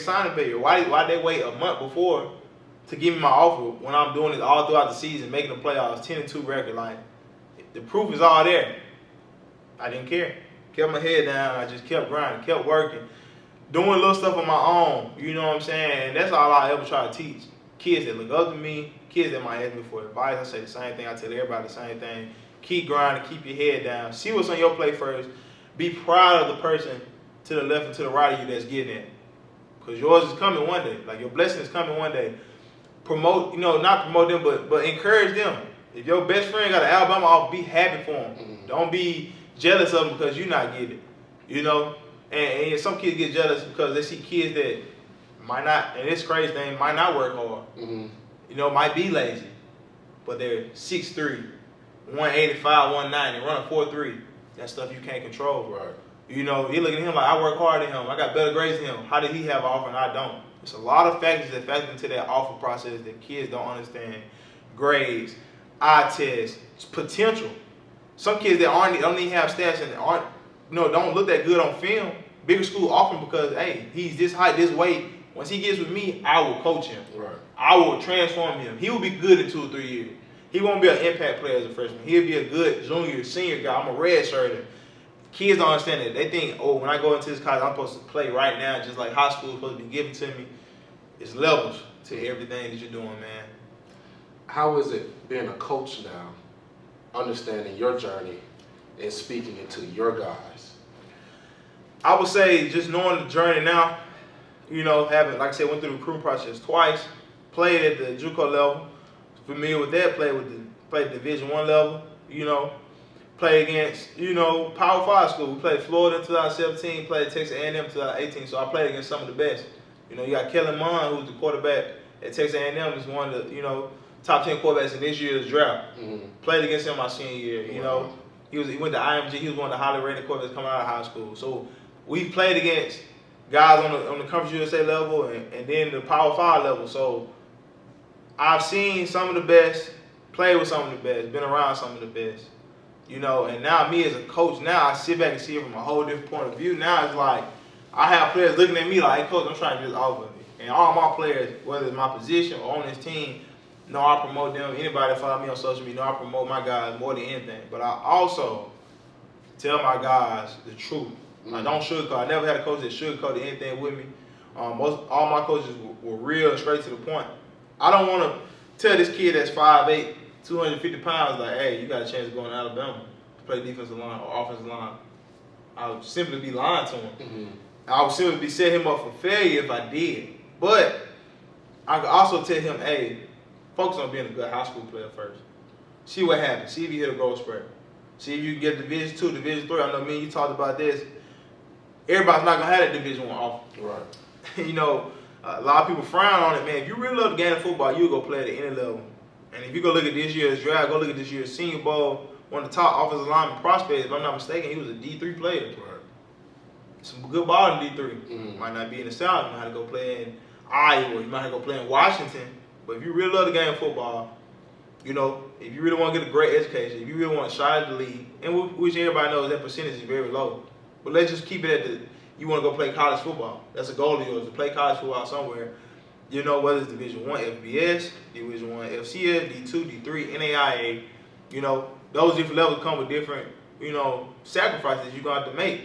signing period? Why they wait a month before to give me my offer when I'm doing it all throughout the season, making the playoffs, 10-2 record? Like, the proof is all there. I didn't care. Kept my head down. I just kept grinding, kept working, doing little stuff on my own. You know what I'm saying? And that's all I ever try to teach kids that look up to me, kids that might ask me for advice. I say the same thing. I tell everybody the same thing. Keep grinding. Keep your head down. See what's on your plate first. Be proud of the person to the left and to the right of you that's getting it. Because yours is coming one day. Like, your blessing is coming one day. Promote, not promote them, but encourage them. If your best friend got an Alabama offer, be happy for him. Mm-hmm. Don't be jealous of them because you're not getting it. And some kids get jealous because they see kids that might not, and this crazy thing, might not work hard. Mm-hmm. Might be lazy. But they're 6'3", 185, 190, running 4'3". That's stuff you can't control. Right. You look at him like, I work hard than him. I got better grades than him. How did he have an offer and I don't? There's a lot of factors that factor into that offer process that kids don't understand. Grades, eye tests, potential. Some kids that don't even have stats and don't look that good on film. Bigger school offer him because, hey, he's this height, this weight. Once he gets with me, I will coach him. Right. I will transform him. He will be good in 2 or 3 years. He won't be an impact player as a freshman. He'll be a good junior, senior guy. I'm a red shirter. Kids don't understand that. They think, when I go into this college, I'm supposed to play right now, just like high school is supposed to be given to me. It's levels to everything that you're doing, man. How is it being a coach now, understanding your journey and speaking it to your guys? I would say just knowing the journey now, having, like I said, went through the recruiting process twice, played at the JUCO level, familiar with that, played Division I level, play against, Power 5 school. We played Florida in 2017, played Texas A&M in 2018, so I played against some of the best. You got Kellen Mond, who's the quarterback at Texas A&M, is one of the, top 10 quarterbacks in this year's draft. Mm-hmm. Played against him my senior year, Wow. He went to IMG, he was one of the highly rated quarterbacks coming out of high school. So we played against guys on the Conference USA level and then the Power 5 level. So I've seen some of the best, played with some of the best, been around some of the best. And now me as a coach, now I sit back and see it from a whole different point of view. Now it's like, I have players looking at me like, hey, coach, I'm trying to get this off of me. And all my players, whether it's my position or on this team, know I promote them. Anybody that follow me on social media, know I promote my guys more than anything. But I also tell my guys the truth. Mm-hmm. I don't sugarcoat. I never had a coach that sugarcoated anything with me. All my coaches were real and straight to the point. I don't want to tell this kid that's 5'8", 250 pounds, like, hey, you got a chance of going to Alabama to play defensive line or offensive line. I would simply be lying to him. Mm-hmm. I would simply be setting him up for failure if I did. But I could also tell him, hey, focus on being a good high school player first. See what happens. See if you hit a growth spurt. See if you can get Division II, Division III. I know me and you talked about this. Everybody's not going to have that Division I offer. Right. A lot of people frown on it, man. If you really love the game of football, you'll go play at any level. And if you go look at this year's draft, go look at this year's Senior Bowl, one of the top offensive lineman prospects, if I'm not mistaken, he was a D3 player. Right. Some good ball in D3. Mm-hmm. Might not be in the South. You might have to go play in Iowa. You might have to go play in Washington. But if you really love the game of football, if you really want to get a great education, if you really want to shine at the league, and which everybody knows that percentage is very low. But let's just keep it at you want to go play college football. That's a goal of yours, to play college football somewhere. Whether it's Division I FBS, Division I FCS, D2, D3, NAIA, those different levels come with different, sacrifices you're going to have to make.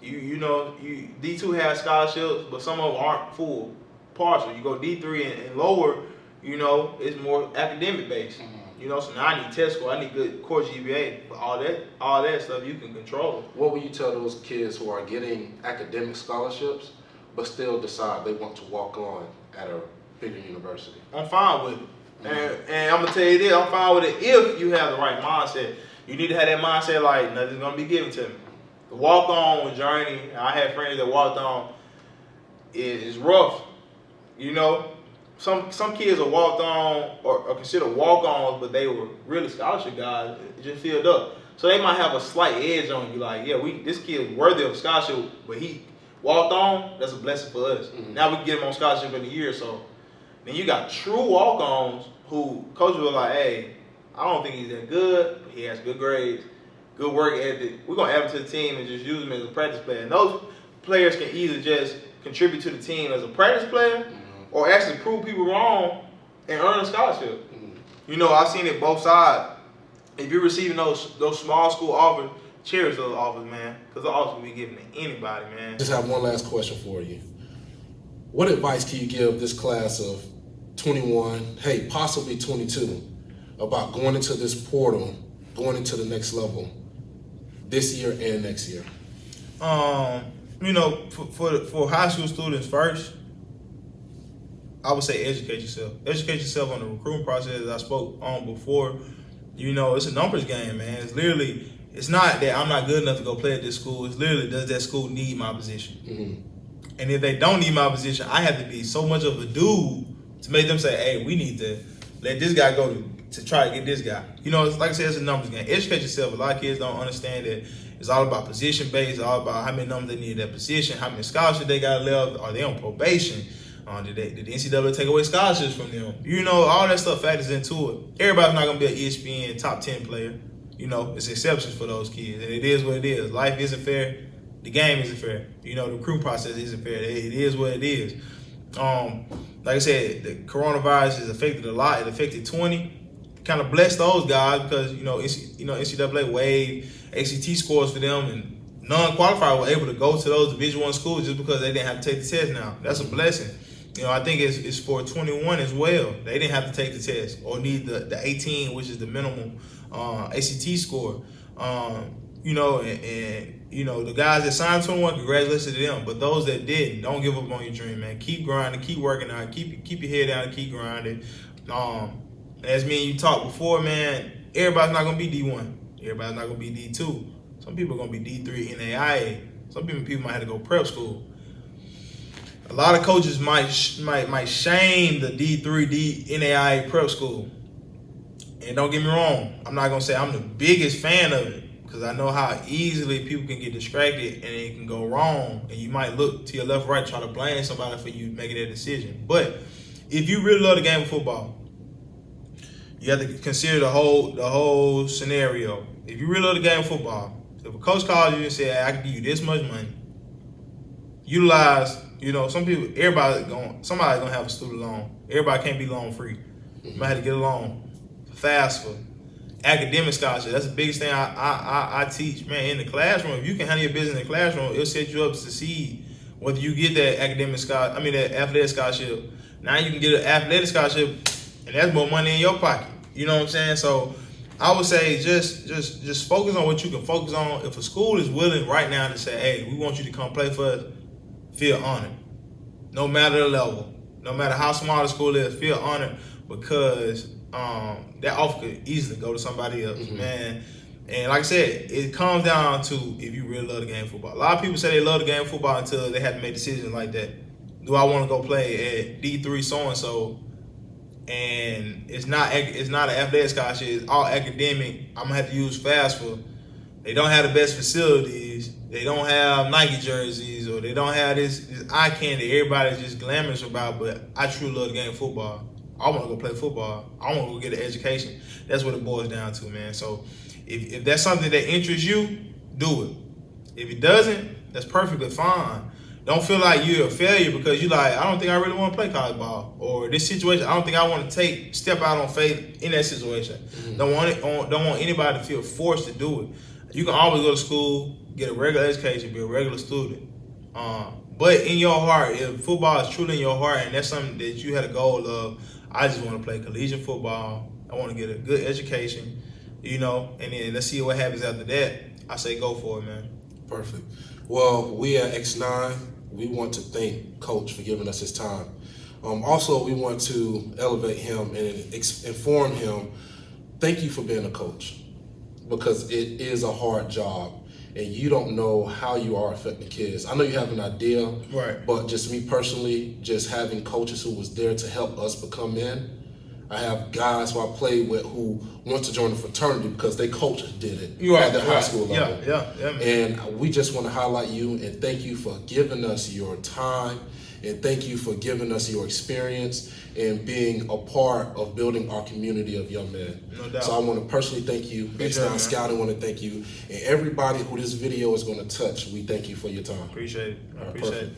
D2 has scholarships, but some of them aren't full, partial. You go D3 and lower, it's more academic based. Mm-hmm. So now I need test score, I need good core GPA, but all that stuff you can control. What will you tell those kids who are getting academic scholarships but still decide they want to walk on at a bigger university? I'm fine with it. Mm-hmm. And I'm going to tell you this, I'm fine with it if you have the right mindset. You need to have that mindset like nothing's going to be given to me. The walk-on journey, I had friends that walked on, is rough. Some kids are walked on or considered walk-ons, but they were really scholarship guys, just filled up. So they might have a slight edge on you, like, this kid is worthy of scholarship, but he walked on, that's a blessing for us. Mm-hmm. Now we can get him on scholarship in a year or so. Then you got true walk-ons who coaches were like, hey, I don't think he's that good, but he has good grades, good work ethic. We're going to add him to the team and just use him as a practice player. And those players can either just contribute to the team as a practice player, or actually prove people wrong and earn a scholarship. You know, I've seen it both sides. If you're receiving those small school offers, cherish those offers, man, because the offers will be given to anybody, man. Just have one last question for you. What advice can you give this class of 21, hey, possibly 22, about going into this portal, going into the next level this year and next year? You know, for high school students first, I would say educate yourself. Educate yourself on the recruiting process, as I spoke on before. You know, it's a numbers game, man. It's not that I'm not good enough to go play at this school. It's literally, does that school need my position? Mm-hmm. And if they don't need my position, I have to be so much of a dude to make them say, hey, we need to let this guy go to try to get this guy. You know, it's, like I said, it's a numbers game. Educate yourself. A lot of kids don't understand that it's all about position based, all about how many numbers they need at that position, how many scholarships they got left, are they on probation? Did the NCAA take away scholarships from them? You know, all that stuff factors into it. Everybody's not going to be an ESPN top 10 player. You know, it's exceptions for those kids. And it is what it is. Life isn't fair. The game isn't fair. You know, the recruiting process isn't fair. It is what it is. Like I said, the coronavirus has affected a lot. It affected 20. Kind of blessed those guys because, NCAA waived ACT scores for them, and non-qualified were able to go to those Division I schools just because they didn't have to take the test now. That's a blessing. You know, I think it's for 21 as well. They didn't have to take the test or need the 18, which is the minimum ACT score. You know, and the guys that signed 21, congratulations to them. But those that didn't, don't give up on your dream, man. Keep grinding, keep working out, keep your head down, and keep grinding. As me and you talked before, man, everybody's not gonna be D1. Everybody's not gonna be D2. Some people are gonna be D3 NAIA. Some people might have to go prep school. A lot of coaches might shame the D3 NAIA prep school. And don't get me wrong, I'm not gonna say I'm the biggest fan of it, because I know how easily people can get distracted and it can go wrong. And you might look to your left, right, try to blame somebody for you making that decision. But if you really love the game of football, you have to consider the whole scenario. If you really love the game of football, if a coach calls you and says, hey, I can give you this much money, utilize, somebody's gonna have a student loan. Everybody can't be loan free. You might have to get a loan, FAFSA, academic scholarship. That's the biggest thing I teach, man, in the classroom. If you can handle your business in the classroom, it'll set you up to succeed. Whether you get that that athletic scholarship, now you can get an athletic scholarship, and that's more money in your pocket. You know what I'm saying? So I would say just focus on what you can focus on. If a school is willing right now to say, hey, we want you to come play for us, feel honored. No matter the level, no matter how small the school is, feel honored, because that offer could easily go to somebody else, man. And like I said, it comes down to if you really love the game of football. A lot of people say they love the game of football until they have to make decisions like that. Do I want to go play at D3 so-and-so? And it's not an athletic scholarship, it's all academic. I'm gonna have to use FAFSA. They don't have the best facilities. They don't have Nike jerseys, or they don't have this eye candy everybody's just glamorous about. But I truly love the game of football. I want to go play football. I want to go get an education. That's what it boils down to, man. So if that's something that interests you, do it. If it doesn't, that's perfectly fine. Don't feel like you're a failure because you're like, I don't think I really want to play college ball, or this situation, I don't think I want to step out on faith in that situation. Don't want anybody to feel forced to do it. You can always go to school, get a regular education, be a regular student. But in your heart, if football is truly in your heart and that's something that you had a goal of, I just want to play collegiate football. I want to get a good education, and then let's see what happens after that. I say go for it, man. Perfect. Well, we at X9, we want to thank Coach for giving us his time. Also, we want to elevate him and inform him, thank you for being a coach, because it is a hard job and you don't know how you are affecting kids. I know you have an idea, right? But just me personally, just having coaches who was there to help us become men. I have guys who I played with who want to join the fraternity because they coaches did it at the high school level. Yeah, and we just want to highlight you and thank you for giving us your time, and thank you for giving us your experience and being a part of building our community of young men. No doubt. So I want to personally thank you. X9 Scouting want to thank you. And everybody who this video is going to touch, we thank you for your time. Appreciate it. I appreciate it.